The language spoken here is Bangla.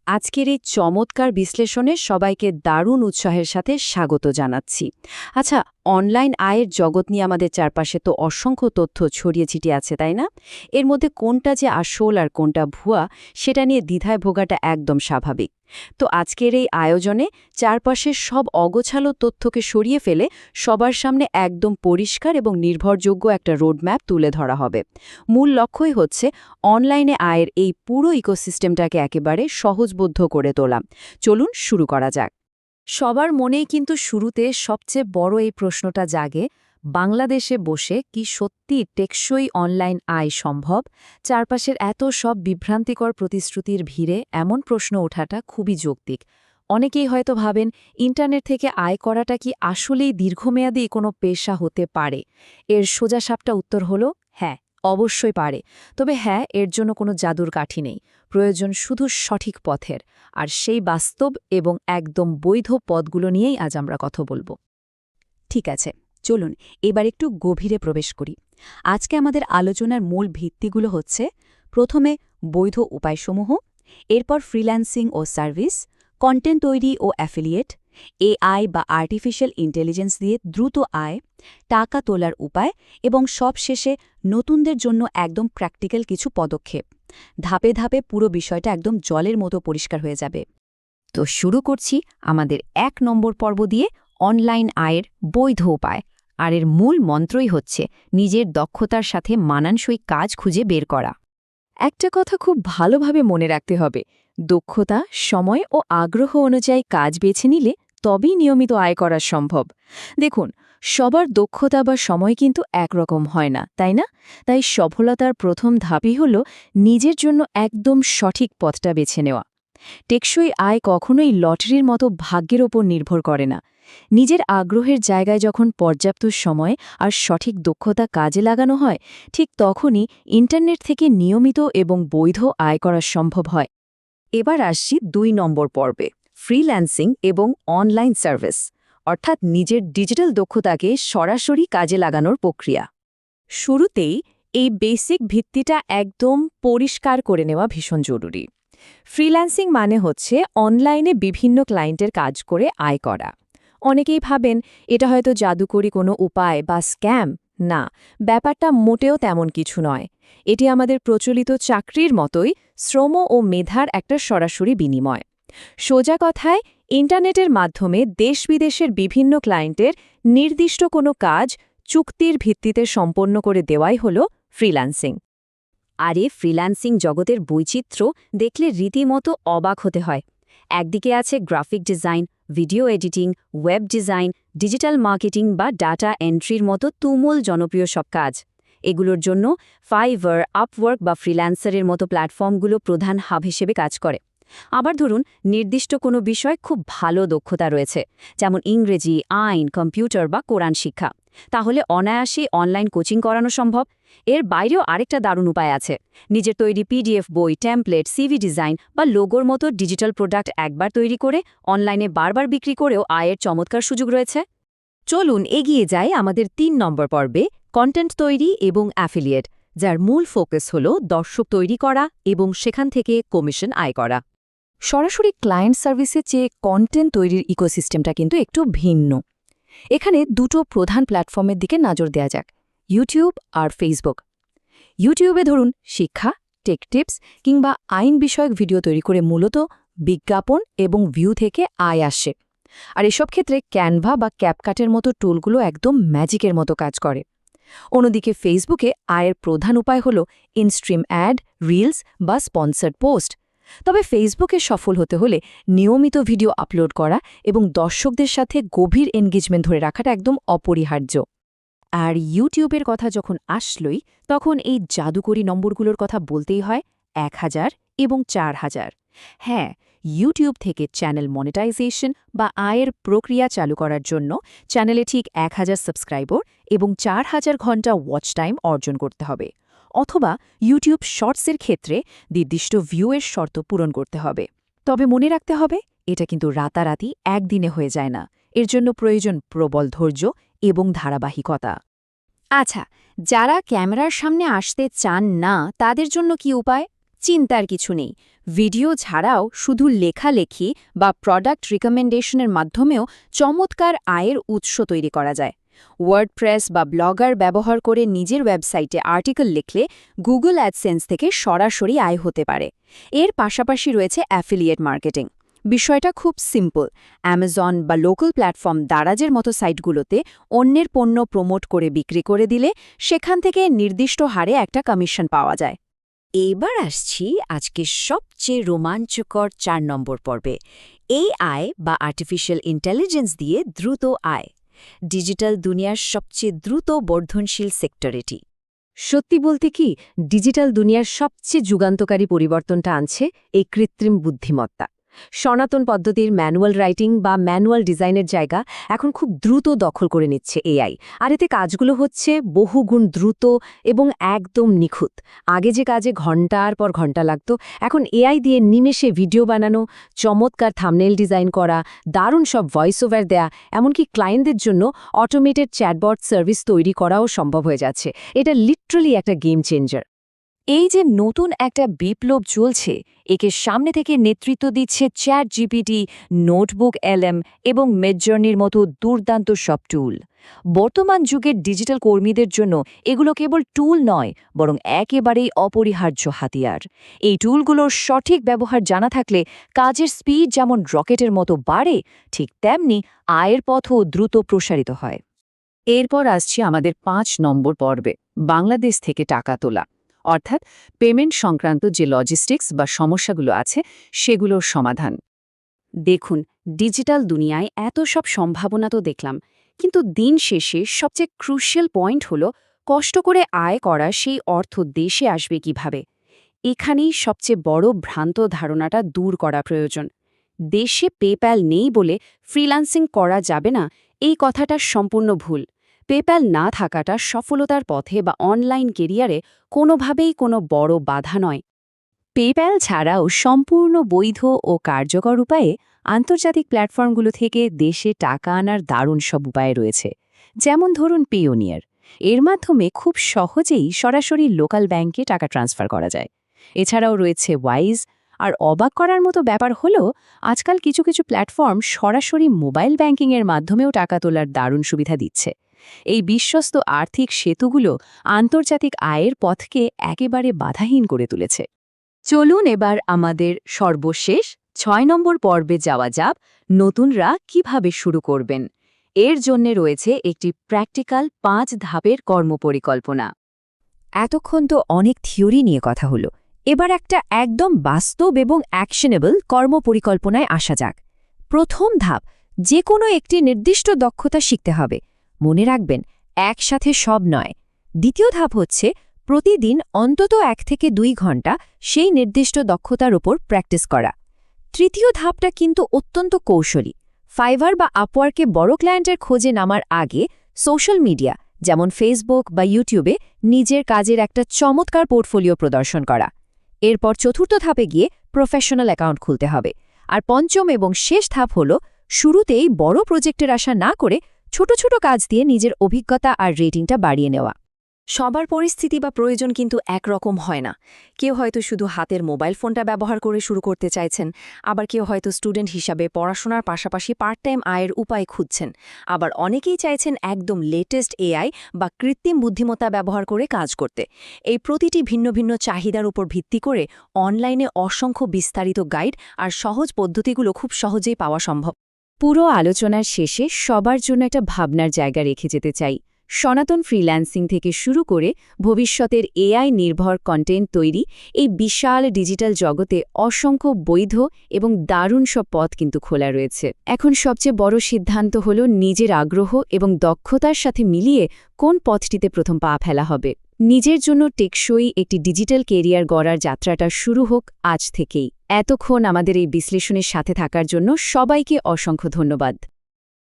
আজকের এই চমৎকার বিশ্লেষণে সবাইকে দারুণ উৎসাহের সাথে স্বাগত জানাচ্ছি। আচ্ছা, অনলাইন আয়ের জগৎ নিয়ে আমাদের চারপাশে তো অসংখ্য তথ্য ছড়িয়ে ছিটিয়ে আছে, তাই না? এর মধ্যে কোনটা যে আসল আর কোনটা ভুয়া সেটা নিয়ে দ্বিধায় ভোগাটা একদম স্বাভাবিক। তো আজকের এই আয়োজনে চারপাশের সব অগোছালো তথ্যকে সরিয়ে ফেলে সবার সামনে একদম পরিষ্কার এবং নির্ভরযোগ্য একটা রোডম্যাপ তুলে ধরা হবে। মূল লক্ষ্যই হচ্ছে অনলাইনে আয়ের এই পুরো ইকোসিস্টেমটাকে একেবারে সহজবোধ্য করে তোলা। চলুন শুরু করা যাক। সবার মনেই কিন্তু শুরুতে সবচেয়ে বড় এই প্রশ্নটা জাগে, বাংলাদেশে বসে কি সত্যি টেকসই অনলাইন আয় সম্ভব? চারপাশের এত সব বিভ্রান্তিকর প্রতিশ্রুতির ভিড়ে এমন প্রশ্ন ওঠাটা খুবই যৌক্তিক। অনেকেই হয়তো ভাবেন, ইন্টারনেট থেকে আয় করাটা কি আসলেই দীর্ঘমেয়াদী কোনো পেশা হতে পারে? এর সোজাসাপটা উত্তর হলো হ্যাঁ, অবশ্যই পারে। তবে হ্যাঁ, এর জন্য কোনো জাদুর কাঠি নেই। প্রয়োজন শুধু সঠিক পথের। আর সেই বাস্তব এবং একদম বৈধ পথগুলো নিয়েই আজ আমরা কথা বলবো। ঠিক আছে, চলুন এবার একটু গভীরে প্রবেশ করি। আজকে আমাদের আলোচনার মূল ভিত্তিগুলো হচ্ছে, প্রথমে বৈধ উপায়সমূহ, এরপর ফ্রিল্যান্সিং ও সার্ভিস, কন্টেন্ট তৈরি ও অ্যাফিলিয়েট, এআই বা আর্টিফিশিয়াল ইন্টেলিজেন্স দিয়ে দ্রুত আয়, টাকা তোলার উপায় এবং সবশেষে নতুনদের জন্য একদম প্র্যাকটিক্যাল কিছু পদক্ষেপ। ধাপে ধাপে পুরো বিষয়টা একদম জলের মতো পরিষ্কার হয়ে যাবে। তো শুরু করছি আমাদের ১ নম্বর পর্ব দিয়ে, অনলাইন আয়ের বৈধ উপায়। আর এর মূল মন্ত্রই হচ্ছে নিজের দক্ষতার সাথে মানানসই কাজ খুঁজে বের করা। একটা কথা খুব ভালোভাবে মনে রাখতে হবে, দক্ষতা, সময় ও আগ্রহ অনুযায়ী কাজ বেছে নিলে তবেই নিয়মিত আয় করা সম্ভব। দেখুন, সবার দক্ষতা বা সময় কিন্তু একরকম হয় না, তাই না? তাই সফলতার প্রথম ধাপই হল নিজের জন্য একদম সঠিক পথটা বেছে নেওয়া। টেকসই আয় কখনোই লটারির মতো ভাগ্যের ওপর নির্ভর করে না। নিজের আগ্রহের জায়গায় যখন পর্যাপ্ত সময় আর সঠিক দক্ষতা কাজে লাগানো হয়, ঠিক তখনই ইন্টারনেট থেকে নিয়মিত এবং বৈধ আয় করা সম্ভব হয়। এবার আসছি ২ নম্বর পর্বে, ফ্রিল্যান্সিং এবং অনলাইন সার্ভিস, অর্থাৎ নিজের ডিজিটাল দক্ষতাকে সরাসরি কাজে লাগানোর প্রক্রিয়া। শুরুতেই এই বেসিক ভিত্তিটা একদম পরিষ্কার করে নেওয়া ভীষণ জরুরি। ফ্রিল্যান্সিং মানে হচ্ছে অনলাইনে বিভিন্ন ক্লায়েন্টের কাজ করে আয় করা। অনেকেই ভাবেন এটা হয়তো জাদুকরি কোনো উপায় বা স্ক্যাম। না, ব্যাপারটা মোটেও তেমন কিছু নয়। এটি আমাদের প্রচলিত চাকরির মতোই শ্রম ও মেধার একটা সরাসরি বিনিময়। সোজা কথায়, ইন্টারনেটের মাধ্যমে দেশ-বিদেশের বিভিন্ন ক্লায়েন্টের নির্দিষ্ট কোনো কাজ চুক্তির ভিত্তিতে সম্পন্ন করে দেওয়াই হল ফ্রিল্যান্সিং। আর এই ফ্রিল্যান্সিং জগতের বৈচিত্র্য দেখলে রীতিমতো অবাক হতে হয়। একদিকে আছে graphic design, video editing, web design, digital marketing বা ডাটা এন্ট্রির মতো তুমুল জনপ্রিয় সব কাজ। এগুলোর জন্য ফাইভার, আপওয়ার্ক বা ফ্রিল্যান্সারের মতো প্ল্যাটফর্মগুলো প্রধান হাব হিসেবে কাজ করে। আবার ধরুন, নির্দিষ্ট কোনো বিষয় খুব ভালো দক্ষতা রয়েছে, যেমন ইংরেজি, আইন, কম্পিউটার বা কোরআন শিক্ষা, তাহলে অনায়াসে অনলাইন কোচিং করানো সম্ভব। এর বাইরেও আরেকটা দারুণ উপায় আছে, নিজের তৈরি পিডিএফ বই, টেমপ্লেট, সিভি ডিজাইন বা লোগোর মতো ডিজিটাল প্রোডাক্ট একবার তৈরি করে অনলাইনে বারবার বিক্রি করেও আয়ের চমৎকার সুযোগ রয়েছে। চলুন এগিয়ে যাই আমাদের ৩ নম্বর পর্বে, কন্টেন্ট তৈরি এবং অ্যাফিলিয়েট, যার মূল ফোকাস হল দর্শক তৈরি করা এবং সেখান থেকে কমিশন আয় করা। সরাসরি ক্লায়েন্ট সার্ভিসের চেয়ে কন্টেন্ট তৈরির ইকোসিস্টেমটা কিন্তু একটু ভিন্ন। এখানে দুটো প্রধান প্ল্যাটফর্মের দিকে নজর দেওয়া যাক, ইউটিউব আর ফেসবুক। ইউটিউবে ধরুন শিক্ষা, টেক টিপস কিংবা আইন বিষয়ক ভিডিও তৈরি করে মূলত বিজ্ঞাপন এবং ভিউ থেকে আয় আসে। আর এসব ক্ষেত্রে ক্যানভা বা ক্যাপকাটের মতো টুলগুলো একদম ম্যাজিকের মতো কাজ করে। অন্যদিকে ফেসবুকে আয়ের প্রধান উপায় হল ইনস্ট্রিম অ্যাড, রিলস বা স্পন্সর্ড পোস্ট। তবে ফেসবুকে সফল হতে হলে নিয়মিত ভিডিও আপলোড করা এবং দর্শকদের সাথে গভীর এনগেজমেন্ট ধরে রাখাটা একদম অপরিহার্য। আর ইউটিউবের কথা যখন আসলই, তখন এই জাদুকরি নম্বরগুলোর কথা বলতেই হয়, ১,০০০ এবং ৪,০০০। হ্যাঁ, ইউটিউব থেকে চ্যানেল মনিটাইজেশন বা আয়ের প্রক্রিয়া চালু করার জন্য চ্যানেলে ঠিক ১,০০০ সাবস্ক্রাইবার এবং ৪,০০০ ঘন্টা ওয়াচ টাইম অর্জন করতে হবে। অথবা ইউটিউব শর্টসের ক্ষেত্রে নির্দিষ্ট ভিউয়ের শর্ত পূরণ করতে হবে। তবে মনে রাখতে হবে, এটা কিন্তু রাতারাতি একদিনে হয়ে যায় না। এর জন্য প্রয়োজন প্রবল ধৈর্য এবং ধারাবাহিকতা। আচ্ছা, যারা ক্যামেরার সামনে আসতে চান না, তাদের জন্য কি উপায়? চিন্তার কিছু নেই। ভিডিও ছাড়াও শুধু লেখালেখি বা প্রোডাক্ট রিকমেন্ডেশনের মাধ্যমেও চমৎকার আয়ের উৎস তৈরি করা যায়। ওয়ার্ডপ্রেস বা ব্লগার ব্যবহার করে নিজের ওয়েবসাইটে আর্টিকেল লিখলে গুগল অ্যাডসেন্স থেকে সরাসরি আয় হতে পারে। এর পাশাপাশি রয়েছে অ্যাফিলিয়েট মার্কেটিং। বিষয়টা খুব সিম্পল। অ্যামাজন বা লোকাল প্ল্যাটফর্ম দারাজের মতো সাইটগুলোতে অন্যের পণ্য প্রমোট করে বিক্রি করে দিলে সেখান থেকে নির্দিষ্ট হারে একটা কমিশন পাওয়া যায়। এবার আসছি আজকে সবচেয়ে রোমাঞ্চকর ৪ নম্বর পর্বে। এআই বা আর্টিফিশিয়াল ইন্টেলিজেন্স দিয়ে দ্রুত আয়। ডিজিটাল দুনিয়ার সবচেয়ে দ্রুত বর্ধনশীল সেক্টর এটি। সত্যি বলতে কি, ডিজিটাল দুনিয়ার সবচেয়ে যুগান্তকারী পরিবর্তনটা আনছে এই কৃত্রিম বুদ্ধিমত্তা। সনাতন পদ্ধতির ম্যানুয়াল রাইটিং বা ম্যানুয়াল ডিজাইনের জায়গা এখন খুব দ্রুত দখল করে নিচ্ছে এআই। আর এতে কাজগুলো হচ্ছে বহুগুণ দ্রুত এবং একদম নিখুঁত। আগে যে কাজে ঘন্টার পর ঘন্টা লাগত, এখন এআই দিয়ে নিমেষে ভিডিও বানানো, চমৎকার থাম্বনেইল ডিজাইন করা, দারুণ সব ভয়েস ওভার দেয়া, এমনকি ক্লায়েন্টদের জন্য অটোমেটেড চ্যাটবট সার্ভিস তৈরি করাও সম্ভব হয়ে যাচ্ছে। এটা লিটারালি একটা গেম চেঞ্জার। এই যে নতুন একটা বিপ্লব চলছে, একে সামনে থেকে নেতৃত্ব দিচ্ছে চ্যাটজিপিটি, নোটবুক এলএম এবং মিডজার্নির মতো দুর্দান্ত সব টুল। বর্তমান যুগের ডিজিটাল কর্মীদের জন্য এগুলো কেবল টুল নয়, বরং একেবারেই অপরিহার্য হাতিয়ার। এই টুলগুলোর সঠিক ব্যবহার জানা থাকলে কাজের স্পিড যেমন রকেটের মতো বাড়ে, ঠিক তেমনি আয়ের পথও দ্রুত প্রসারিত হয়। এরপর আসছি আমাদের ৫ নম্বর পর্বে, বাংলাদেশ থেকে টাকা তোলা, অর্থাৎ পেমেন্ট সংক্রান্ত যে লজিস্টিক্স বা সমস্যাগুলো আছে সেগুলোর সমাধান। দেখুন, ডিজিটাল দুনিয়ায় এত সব সম্ভাবনা তো দেখলাম, কিন্তু দিন শেষে সবচেয়ে ক্রুশিয়াল পয়েন্ট হলো কষ্ট করে আয় করা সেই অর্থ দেশে আসবে কিভাবে। এখানেই সবচেয়ে বড় ভ্রান্ত ধারণাটা দূর করা প্রয়োজন। দেশে পেপ্যাল নেই বলে ফ্রিল্যান্সিং করা যাবে না, এই কথাটা সম্পূর্ণ ভুল। পেপ্যাল না থাকাটা সফলতার পথে বা অনলাইন কেরিয়ারে কোনোভাবেই কোনো বড় বাধা নয়। পেপ্যাল ছাড়াও সম্পূর্ণ বৈধ ও কার্যকর উপায়ে আন্তর্জাতিক প্ল্যাটফর্মগুলো থেকে দেশে টাকা আনার দারুণ সব উপায় রয়েছে। যেমন ধরুন পেওনিয়ার। এর মাধ্যমে খুব সহজেই সরাসরি লোকাল ব্যাংকে টাকা ট্রান্সফার করা যায়। এছাড়াও রয়েছে ওয়াইজ। আর অবাক করার মতো ব্যাপার হলো, আজকাল কিছু কিছু প্ল্যাটফর্ম সরাসরি মোবাইল ব্যাংকিংয়ের মাধ্যমেও টাকা তোলার দারুণ সুবিধা দিচ্ছে। এই বিশ্বস্ত আর্থিক সেতুগুলো আন্তর্জাতিক আয়ের পথকে একেবারে বাধাহীন করে তুলেছে। চলুন এবার আমাদের সর্বশেষ ৬ নম্বর পর্বে যাওয়া যাক, নতুনরা কিভাবে শুরু করবেন। এর জন্যে রয়েছে একটি প্র্যাকটিক্যাল ৫ ধাপের কর্মপরিকল্পনা। এতক্ষণ তো অনেক থিওরি নিয়ে কথা হলো, এবার একটা একদম বাস্তব এবং অ্যাকশনেবল কর্মপরিকল্পনায় আসা যাক। প্রথম ধাপ, যে কোনো একটি নির্দিষ্ট দক্ষতা শিখতে হবে। মনে রাখবেন, একসাথে সব নয়। দ্বিতীয় ধাপ হচ্ছে প্রতিদিন অন্তত ১ থেকে ২ ঘন্টা সেই নির্দিষ্ট দক্ষতার ওপর প্র্যাকটিস করা। তৃতীয় ধাপটা কিন্তু অত্যন্ত কৌশলী। ফাইভার বা আপওয়ার্কে বড় ক্লায়েন্টের খোঁজে নামার আগে সোশ্যাল মিডিয়া যেমন ফেসবুক বা ইউটিউবে নিজের কাজের একটা চমৎকার পোর্টফোলিও প্রদর্শন করা। এরপর চতুর্থ ধাপে গিয়ে প্রফেশনাল অ্যাকাউন্ট খুলতে হবে। আর পঞ্চম এবং শেষ ধাপ হল শুরুতেই বড় প্রজেক্টের আশা না করে ছোট ছোট কাজ দিয়ে নিজের অভিজ্ঞতা আর রেটিংটা বাড়িয়ে নেওয়া। সবার পরিস্থিতি বা প্রয়োজন কিন্তু একরকম হয় না। কেউ হয়তো শুধু হাতের মোবাইল ফোনটা ব্যবহার করে শুরু করতে চাইছেন, আবার কেউ হয়তো স্টুডেন্ট হিসাবে পড়াশোনার পাশাপাশি পার্ট টাইম আয়ের উপায় খুঁজছেন, আবার অনেকেই চাইছেন একদম লেটেস্ট এআই বা কৃত্রিম বুদ্ধিমত্তা ব্যবহার করে কাজ করতে। এই প্রতিটি ভিন্ন ভিন্ন চাহিদার উপর ভিত্তি করে অনলাইনে অসংখ্য বিস্তারিত গাইড আর সহজ পদ্ধতিগুলো খুব সহজেই পাওয়া সম্ভব। পুরো আলোচনার শেষে সবার জন্য একটা ভাবনার জায়গা রেখে যেতে চাই। সনাতন ফ্রিল্যান্সিং থেকে শুরু করে ভবিষ্যতের এআই নির্ভর কন্টেন্ট তৈরি, এই বিশাল ডিজিটাল জগতে অসংখ্য বৈধ এবং দারুণ সব পথ কিন্তু খোলা রয়েছে। এখন সবচেয়ে বড় সিদ্ধান্ত হল নিজের আগ্রহ এবং দক্ষতার সাথে মিলিয়ে কোন পথটিতে প্রথম পা ফেলা হবে। নিজের জন্য টেকসই একটি ডিজিটাল কেরিয়ার গড়ার যাত্রাটা শুরু হোক আজ থেকেই। এতক্ষণ আমাদের এই বিশ্লেষণের সাথে থাকার জন্য সবাইকে অসংখ্য ধন্যবাদ।